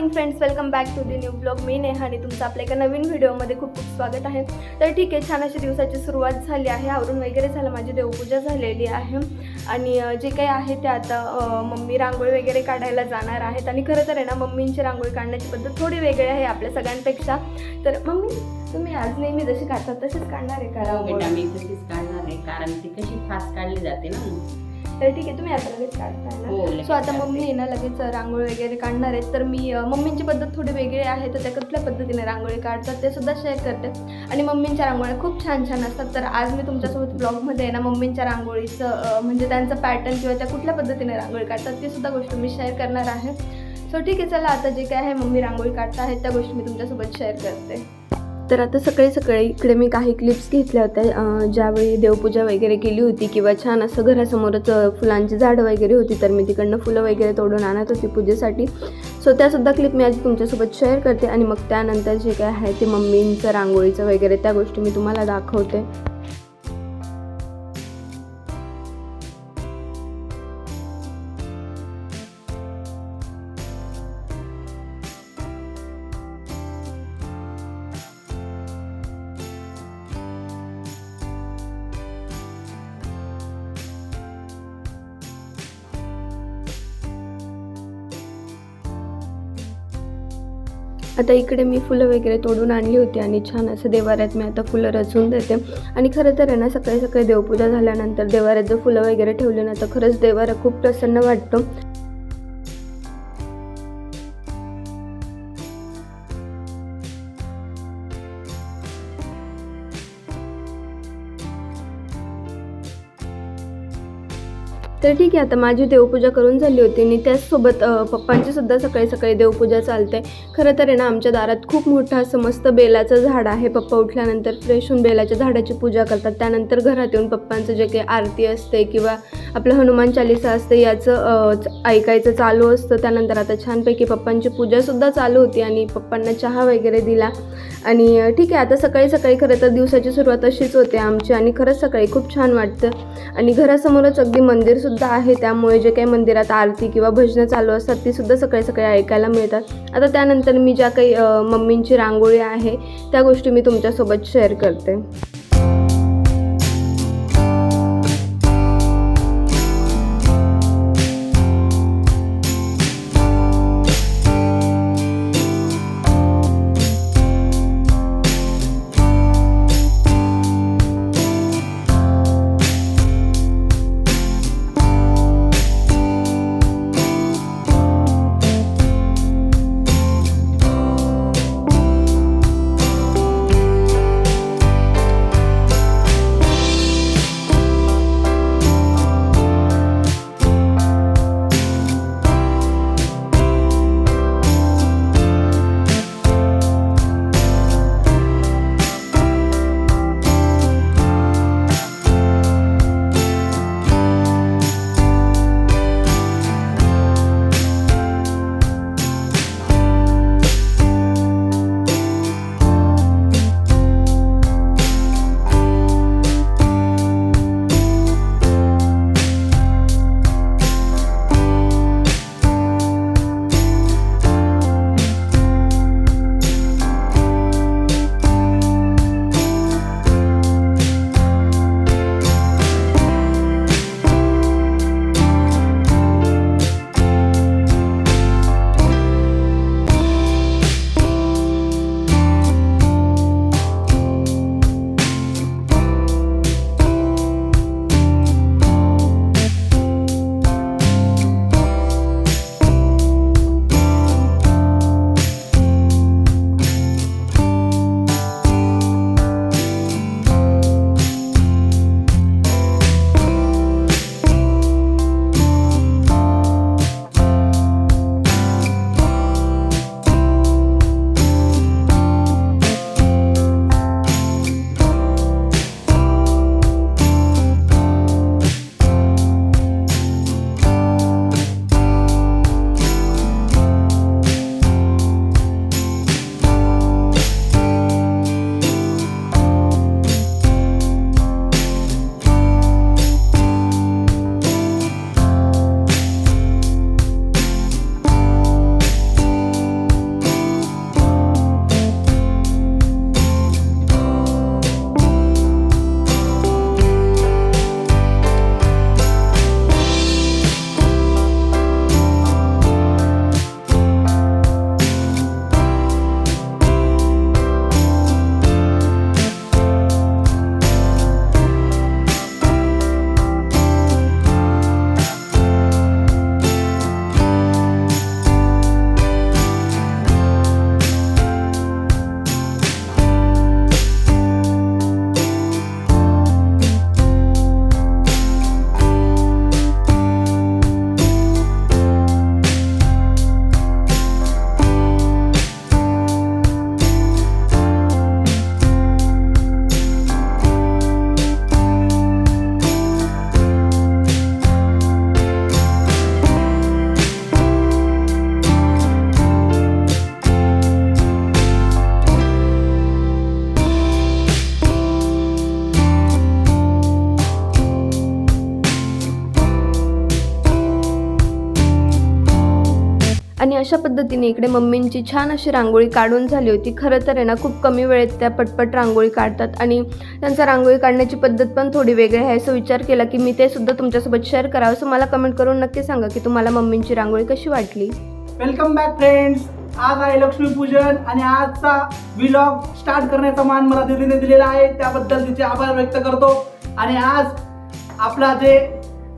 Morning friends, welcome back to the new blog. मी नेहा आणि तुमचं आपल्या एका नवीन व्हिडिओमध्ये खूप खूप स्वागत आहे. तर ठीक आहे, छान अशी दिवसाची सुरुवात झाली आहे. आवरून वगैरे झालं, माझी देवपूजा झालेली आहे आणि जे काही आहे ते आता मम्मी रांगोळी वगैरे काढायला जाणार आहेत. आणि खरं तर आहे ना, मम्मींची रांगोळी काढण्याची पद्धत थोडी वेगळी आहे आपल्या सगळ्यांपेक्षा. तर मम्मी, तुम्ही आज नेहमी जशी काढतात तशीच काढणार आहे का रांगोळी? बेटा, मी तशीच काढणार आहे, कारण ती कशी फास्ट काढली जाते ना. तर ठीक आहे, तुम्ही आता लगेच काढताय ना. हो, लगेच सो आता काढते. मम्मी आहे ना लगेच रांगोळी वगैरे काढणार आहेत. तर मी मम्मींची पद्धत थोडी वेगळी आहे, तर त्या कुठल्या पद्धतीने रांगोळी काढतात ते सुद्धा शेअर करते. आणि मम्मींच्या रांगोळ्या खूप छान छान असतात. तर आज मी तुमच्यासोबत ब्लॉगमध्ये आहे ना मम्मींच्या रांगोळीचं म्हणजे त्यांचं पॅटर्न किंवा त्या कुठल्या पद्धतीने रांगोळी काढतात ती सुद्धा गोष्ट मी शेअर करणार आहे. सो ठीक आहे, चला आता जे काय आहे मम्मी रांगोळी काढता आहेत त्या गोष्टी मी तुमच्यासोबत शेअर करते. तर आता सकाळी सकाळी इकडे मी काही क्लिप्स घेतल्या होत्या ज्यावेळी देवपूजा वगैरे केली होती किंवा छान असं घरासमोरच फुलांची झाडं वगैरे होती, तर मी तिकडनं फुलं वगैरे तोडून आणत होती पूजेसाठी. सो त्यासुद्धा क्लिप मी आज तुमच्यासोबत शेअर करते आणि मग त्यानंतर जे काय आहे ते मम्मींचं रांगोळीचं वगैरे त्या गोष्टी मी तुम्हाला दाखवते. आता इकडे मी फुलं वगैरे तोडून आणली होती आणि छान असं देवाऱ्यात मी आता फुलं रचून देते. आणि खरं तर आहे ना, सकाळी सकाळी देवपूजा झाल्यानंतर देवाऱ्यात जर फुलं वगैरे ठेवली ना तर खरंच देवारा खूप प्रसन्न वाटतो. तर ठीक आहे, आता माझी देवपूजा करून झाली होती आणि त्याचसोबत पप्पांची सुद्धा सकाळी सकाळी देवपूजा चालते. खरं तर आहे ना, आमच्या दारात खूप मोठं असं मस्त बेलाचं झाड आहे. पप्पा उठल्यानंतर फ्रेश होऊन बेलाच्या झाडाची पूजा करतात. त्यानंतर घरात येऊन पप्पांचं जे काही आरती असते किंवा आपलं हनुमान चालीसा असते याचं ऐकायचं चालू असतं. त्यानंतर आता छानपैकी पप्पांची पूजासुद्धा चालू होती आणि पप्पांना चहा वगैरे दिला. आणि ठीक आहे, आता सकाळी सकाळी खरं तर दिवसाची सुरुवात अशीच होते आमची आणि खरंच सकाळी खूप छान वाटतं. आणि घरासमोरच अगदी मंदिरसुद्धा आहे, त्यामुळे जे काही मंदिरात आरती किंवा भजनं चालू असतात ती सुद्धा सकाळी सकाळी ऐकायला मिळतात. आता त्यानंतर मी ज्या काही मम्मींची रांगोळी आहे त्या गोष्टी मी तुमच्यासोबत शेअर करते. अशा पद्धतीने इकडे मम्मींची छान अशी रांगोळी काढून झाली होती. खरं तर आहे ना खूप कमी वेळेत त्या पटपट रांगोळी काढतात आणि त्यांचा रांगोळी काढण्याची पद्धत पण थोडी वेगळी आहे. सो विचार केला की मी ते सुद्धा तुमच्यासोबत शेअर करावं. सो मला कमेंट करून नक्की सांगा की तुम्हाला मम्मींची रांगोळी कशी वाटली. Welcome back friends. आज आहे लक्ष्मीपूजन आणि आजचा व्लॉग स्टार्ट करण्याचा मान मला दीदीने दिलेला आहे, त्याबद्दल तिचे आभार व्यक्त करतो. आणि आज आपला जे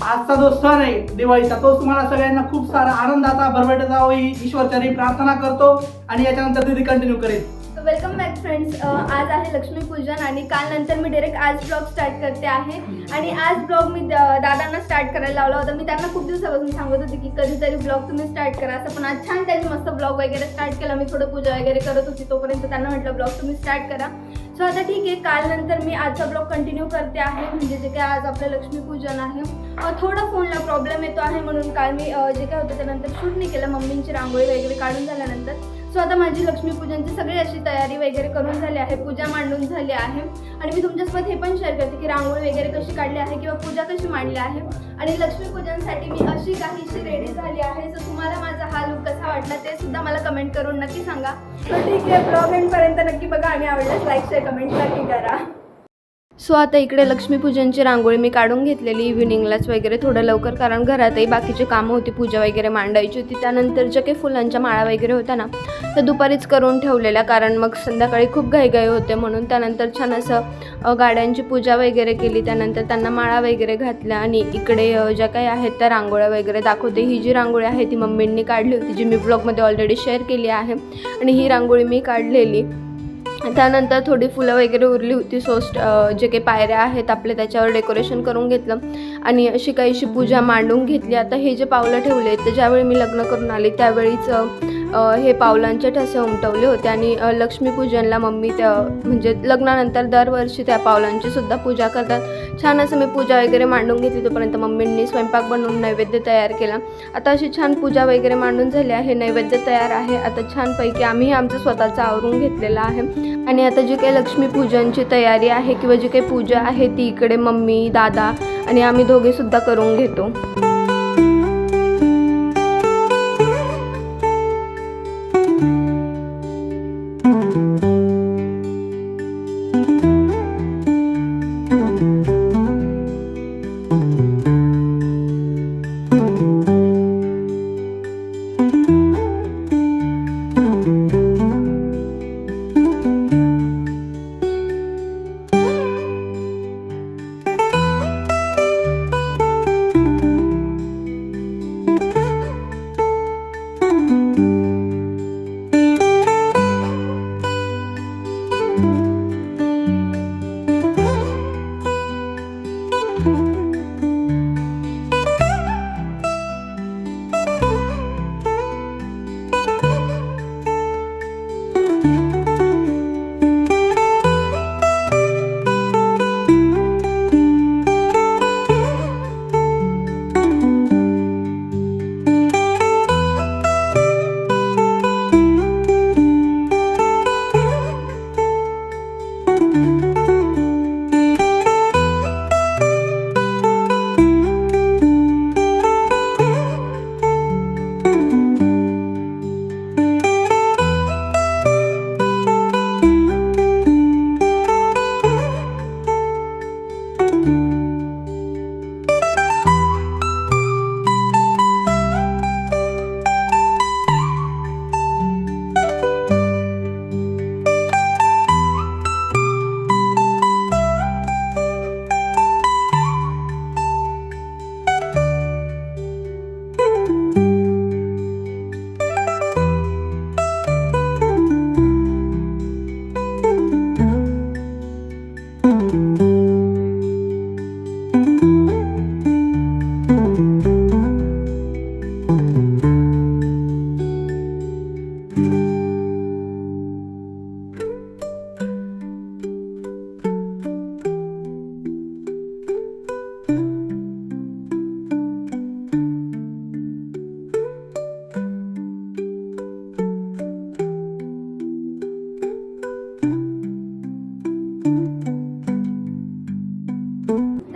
आजचा जो सण आहे दिवाळीचा, तो तुम्हाला सगळ्यांना खूप सारा आनंदाचा भरभराटीचा होई ईश्वरचरणी प्रार्थना करतो. आणि याच्यानंतर दीदी कंटिन्यू करेल. Welcome back friends. आज आहे लक्ष्मीपूजन आणि काल नंतर मी डायरेक्ट आज ब्लॉग स्टार्ट करते आहे. आणि आज ब्लॉग मी दादांना स्टार्ट करायला लावला होता. मी त्यांना खूप दिवसापासून सांगत होती की कधीतरी ब्लॉग तुम्ही स्टार्ट करा असं, पण आज छान त्यांनी मस्त ब्लॉग वगैरे स्टार्ट केला. मी थोडं पूजा वगैरे करत होती तोपर्यंत त्यांना म्हटलं ब्लॉग तुम्ही स्टार्ट करा. सो आता ठीक आहे, काल नंतर मी आजचा ब्लॉग कंटिन्यू करते आहे. म्हणजे जे काय आज आपलं लक्ष्मीपूजन आहे, थोडा फोनला प्रॉब्लेम येतो आहे म्हणून काल मी जे काय होतं त्यानंतर शूट नाही केलं मम्मींची रांगोळी वगैरे काढून झाल्यानंतर. सो आता माझी लक्ष्मीपूजनची सगळी अशी तयारी वगैरे करून झाली आहे, पूजा मांडून झाली आहे. आणि मी तुमच्यासोबत हे पण शेअर करते की रांगोळी वगैरे कशी काढली आहे किंवा पूजा कशी मांडली आहे. आणि लक्ष्मीपूजनसाठी मी अशी काहीशी रेडी झाली आहे. सो तुम्हाला माझा हा लुक कसा वाटला ते सुद्धा मला कमेंट करून नक्की सांगा. तर ठीक आहे, ब्लॉग एंडपर्यंत नक्की बघा आणि आवडल्यास लाईक शेअर कमेंट नक्की करा. सो आता इकडे लक्ष्मीपूजनची रांगोळी मी काढून घेतलेली इव्हिनिंगलाच वगैरे थोडं लवकर, कारण घरातही बाकीचे कामं होती, पूजा वगैरे मांडायची होती. त्यानंतर जे काही फुलांच्या माळा वगैरे होत्या ना त्या दुपारीच करून ठेवलेल्या, कारण मग संध्याकाळी खूप घाईघाई होते म्हणून. त्यानंतर छान असं गाड्यांची पूजा वगैरे केली, त्यानंतर त्यांना माळा वगैरे घातल्या. आणि इकडे ज्या काही आहेत त्या रांगोळ्या वगैरे दाखवते. ही जी रांगोळी आहे ती मम्मींनी काढली होती, जी मी ब्लॉगमध्ये ऑलरेडी शेअर केली आहे. आणि ही रांगोळी मी काढलेली. त्यानंतर थोडी फुलं वगैरे उरली होती. जे काही पायऱ्या आहेत आपल्या त्याच्यावर डेकोरेशन करून घेतलं आणि अशी काहीशी पूजा मांडून घेतली. आता हे जे पावलं ठेवले तर ज्यावेळी मी लग्न करून आले त्यावेळीच हे पावलांचे ठसे उमटवले होते. आणि लक्ष्मीपूजनला मम्मी म्हणजे लग्नानंतर दरवर्षी त्या पावलांची सुद्धा पूजा करतात. छान असं मी पूजा वगैरे मांडून घेतली. तोपर्यंत मम्मींनी स्वयंपाक बनवून नैवेद्य तयार केला. आता अशी छान पूजा वगैरे मांडून झाली आहे, नैवेद्य तयार आहे. आता छानपैकी आम्ही आमचं स्वतःचं आवरून घेतलेलं आहे. आणि आता जी काही लक्ष्मीपूजनची तयारी आहे किंवा जी काही पूजा आहे ती इकडे मम्मी, दादा आणि आम्ही दोघेसुद्धा करून घेतो.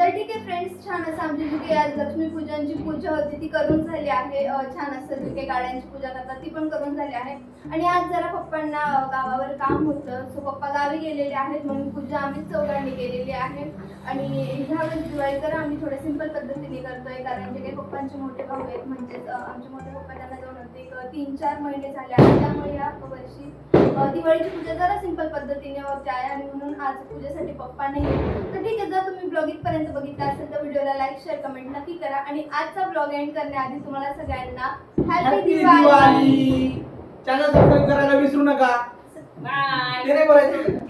तर ठीक आहे फ्रेंड्स, छान असं आमची जी काही आज लक्ष्मीपूजनची पूजा होती ती करून झाली आहे. छान असं जी काही गाड्यांची पूजा करतात ती पण करून झाली आहे. आणि आज जरा पप्पांना गावावर काम होतं, सो पप्पा गावी गेलेले आहेत म्हणून पूजा आम्हीच चौघांनी केलेली आहे. आणि ह्यावेळेस दिवाळी जरा आम्ही थोड्या सिंपल पद्धतीने करतोय, कारण जे काही पप्पांचे मोठे भाऊ आहेत म्हणजेच आमचे मोठे पप्पा त्यांना जाऊन होते 3-4 महिने झाले आहेत, त्यामुळे या वर्षी दिवाळीची पूजा जरा सिंपल पद्धतीने होते आहे आणि म्हणून आज पूजेसाठी पप्पा नाही. तर ठीक आहे, जर तुम्ही ब्लॉग इथपर्यंत बघितला असेल तर व्हिडिओला लाईक शेअर कमेंट नक्की करा. आणि आजचा ब्लॉग एंड करण्याआधी तुम्हाला सगळ्यांना हॅपी दिवाळी. चॅनल सबस्क्राईब करायला विसरू नका. बाय. ते नाही बोलायचं.